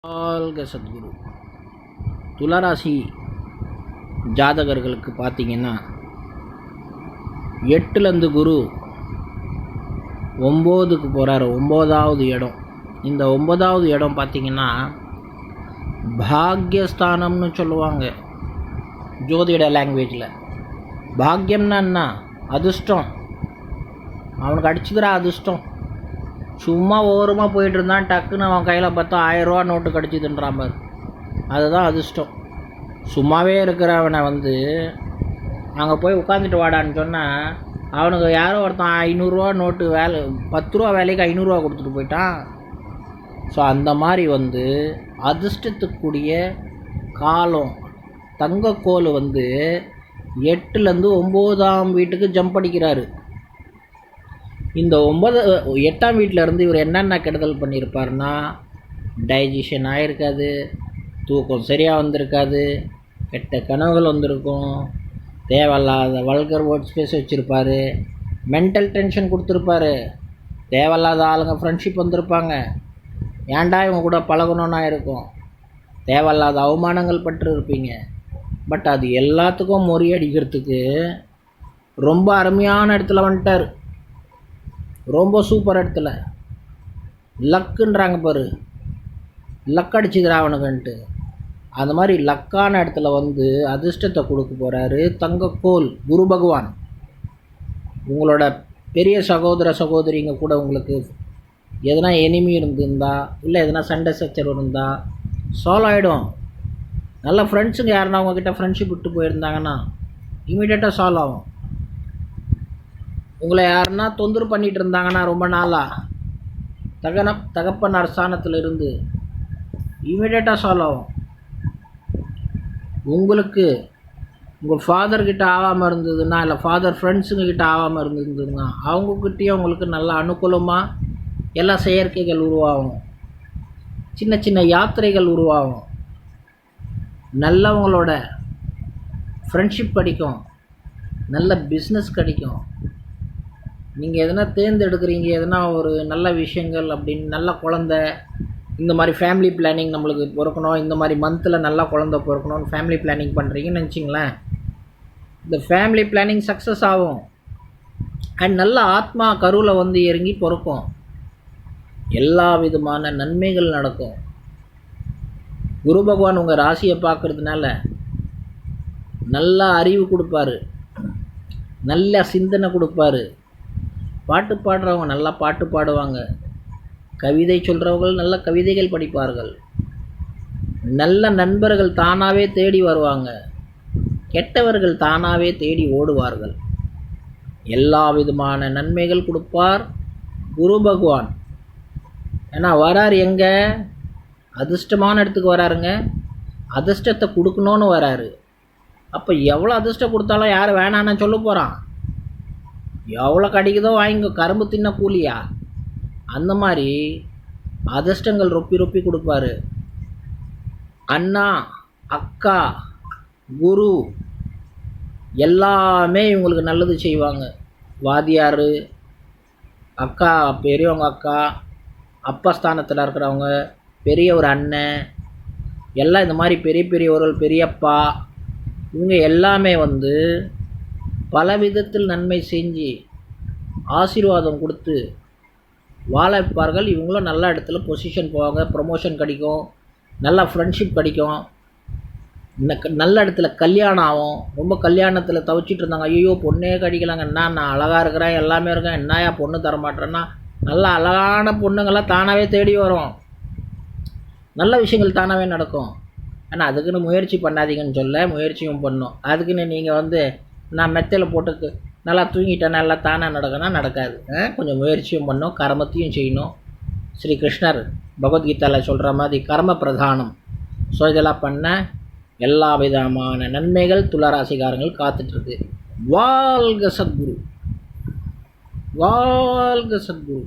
வாழ்க சத்குரு. துளாராசி ஜாதகர்களுக்கு பார்த்தீங்கன்னா 8லேருந்து குரு 9க்கு போகிறாரு. 9வது இடம். இந்த 9வது இடம் பார்த்தீங்கன்னா பாக்யஸ்தானம்னு சொல்லுவாங்க ஜோதிட லாங்குவேஜில். பாக்யம்னா என்ன? அதிர்ஷ்டம். அவனுக்கு அடிச்சுக்கிறா அதிர்ஷ்டம். சும்மா ஓரமாக போயிட்டு இருந்தான், டக்குன்னு அவன் கையில் பார்த்தா 1000 நோட்டு கடிச்சிதுன்றான் பாரு, அதுதான் அதிர்ஷ்டம். சும்மாவே இருக்கிறவனை அங்கே போய் உட்காந்துட்டு வாடான்னு சொன்னால் அவனுக்கு யாரோ ஒருத்தன் 500 நோட்டு வேலை 10 வேலைக்கு 500 கொடுத்துட்டு போயிட்டான். ஸோ அந்த மாதிரி அதிர்ஷ்டத்துக்குரிய காலம் தங்கக்கோல் 8லேருந்து 9ஆம் வீட்டுக்கு ஜம்ப் அடிக்கிறாரு. இந்த 8ஆம் வீட்டில் இருந்து இவர் என்னென்ன கெடுதல் பண்ணியிருப்பார்னா, டைஜஷன் ஆகிருக்காது, தூக்கம் சரியாக வந்திருக்காது, கெட்ட கனவுகள் வந்திருக்கும், தேவையில்லாத வல்கர் வேர்ட்ஸ் பேச வச்சுருப்பார், மென்டல் டென்ஷன் கொடுத்துருப்பாரு, தேவையில்லாத ஆளுங்க ஃப்ரெண்ட்ஷிப் வந்திருப்பாங்க, ஏன்டா இவங்க கூட பழகணுன்னா இருக்கும், தேவையில்லாத அவமானங்கள் பட்டு இருப்பீங்க. பட் அது எல்லாத்துக்கும் முறியடிக்கிறதுக்கு ரொம்ப அருமையான இடத்துல வந்துட்டார். ரொம்ப சூப்பர் இடத்துல. லக்குன்றாங்க பாரு, லக் அடிச்சுக்கிறா அவனுக்குன்ட்டு. அந்த மாதிரி லக்கான இடத்துல அதிர்ஷ்டத்தை கொடுக்க போகிறாரு தங்கக்கோல் குரு பகவான். உங்களோட பெரிய சகோதர சகோதரிங்க கூட உங்களுக்கு எதனா எனிமி இருந்திருந்தா, இல்லை எதனா சண்டை சச்சரவு இருந்தால் சால்வ் ஆகிடும். நல்ல ஃப்ரெண்ட்ஸுங்க யாருன்னா அவங்கக்கிட்ட ஃப்ரெண்ட்ஷிப் விட்டு போயிருந்தாங்கன்னா இமீடியட்டாக சால்வ் ஆகும். உங்களை யாருன்னா தொந்தரவு பண்ணிகிட்டு இருந்தாங்கன்னா ரொம்ப நாளாக தகப்பனார் ஸ்தானத்தில் இருந்து இமீடியட்டாக சால்வ் ஆகும். உங்களுக்கு உங்கள் ஃபாதர்கிட்ட ஆகாமல் இருந்ததுன்னா, இல்லை ஃபாதர் ஃப்ரெண்ட்ஸுங்கக்கிட்ட ஆகாமல் இருந்ததுன்னா அவங்கக்கிட்டேயும் உங்களுக்கு நல்ல அனுகூலமாக எல்லா செயற்கைகள் உருவாகும், சின்ன சின்ன யாத்திரைகள் உருவாகும், நல்லவங்களோட ஃப்ரெண்ட்ஷிப் கிடைக்கும், நல்ல பிஸ்னஸ் கிடைக்கும். நீங்கள் எதனா தேர்ந்தெடுக்கிறீங்க, எதனா ஒரு நல்ல விஷயங்கள் அப்படின்னு, நல்ல குழந்த, இந்த மாதிரி ஃபேமிலி பிளானிங் நம்மளுக்கு பிறக்கணும், இந்த மாதிரி மந்தில் நல்லா குழந்த பிறக்கணும்னு ஃபேமிலி பிளானிங் பண்ணுறீங்கன்னு நினச்சிங்களேன், இந்த ஃபேமிலி பிளானிங் சக்ஸஸ் ஆகும். அண்ட் நல்ல ஆத்மா கருவில் இறங்கி பிறக்கும். எல்லா விதமான நன்மைகள் நடக்கும். குரு பகவான் உங்கள் ராசியை பார்க்குறதுனால நல்ல அறிவு கொடுப்பாரு, நல்ல சிந்தனை கொடுப்பாரு. பாட்டு பாடுறவங்க நல்லா பாட்டு பாடுவாங்க, கவிதை சொல்கிறவங்க நல்ல கவிதைகள் படிப்பார்கள், நல்ல நண்பர்கள் தானாகவே தேடி வருவாங்க, கெட்டவர்கள் தானாகவே தேடி ஓடுவார்கள். எல்லா விதமான நன்மைகள் கொடுப்பார் குரு பகவான். ஏன்னா வரார் எங்கே? அதிர்ஷ்டமான இடத்துக்கு வராருங்க. அதிர்ஷ்டத்தை கொடுக்கணுன்னு வராரு. அப்போ எவ்வளோ அதிர்ஷ்டம் கொடுத்தாலும் யார் வேணான்னு சொல்ல போகிறான்? எவ்வளோ கிடைக்குதோ வாங்கிக்கோ, கரும்பு தின்ன கூலியா? அந்த மாதிரி அதிர்ஷ்டங்கள் ரொப்பி ரொப்பி கொடுப்பாரு. அண்ணா, அக்கா, குரு எல்லாமே இவங்களுக்கு நல்லது செய்வாங்க. வாதியார், அக்கா, பெரியவங்க அக்கா, அப்பா ஸ்தானத்தில் இருக்கிறவங்க, பெரிய ஒரு அண்ணன், எல்லாம் இந்த மாதிரி பெரிய பெரியவர்கள், பெரியப்பா, இவங்க எல்லாமே பல விதத்தில் நன்மை செஞ்சு ஆசீர்வாதம் கொடுத்து வாழ வைப்பார்கள். இவங்களும் நல்ல இடத்துல பொசிஷன் போவாங்க, ப்ரமோஷன் கிடைக்கும், நல்ல ஃப்ரெண்ட்ஷிப் கிடைக்கும், நல்ல இடத்துல கல்யாணம் ஆகும். ரொம்ப கல்யாணத்தில் தவிச்சிட்டு இருந்தாங்க, ஐயோ பொண்ணே கிடைக்கலாங்க, நான் அழகாக இருக்கிறேன், எல்லாமே இருக்கேன், என்னையா பொண்ணு தரமாட்டேன்னா, நல்ல அழகான பொண்ணுங்கள்லாம் தானாகவே தேடி வரும். நல்ல விஷயங்கள் தானாகவே நடக்கும். ஆனால் அதுக்குன்னு முயற்சி பண்ணாதீங்கன்னு சொல்ல, முயற்சியும் பண்ணும். அதுக்குன்னு நீங்கள் நான் மெத்தையில் போட்டு நல்லா தூங்கிட்டேன் நல்லா தானாக நடக்கணும்னா நடக்காது. கொஞ்சம் முயற்சியும் பண்ணும், கர்மத்தையும் செய்யணும். ஸ்ரீ கிருஷ்ணர் பகவத்கீதாவில் சொல்கிற மாதிரி கர்ம பிரதானம். ஸோ இதெல்லாம் பண்ண எல்லா விதமான நன்மைகள் துளாராசிக்காரங்கள் காத்துட்ருக்கு. வாழ்க சத்குரு, வாழ்க சத்குரு.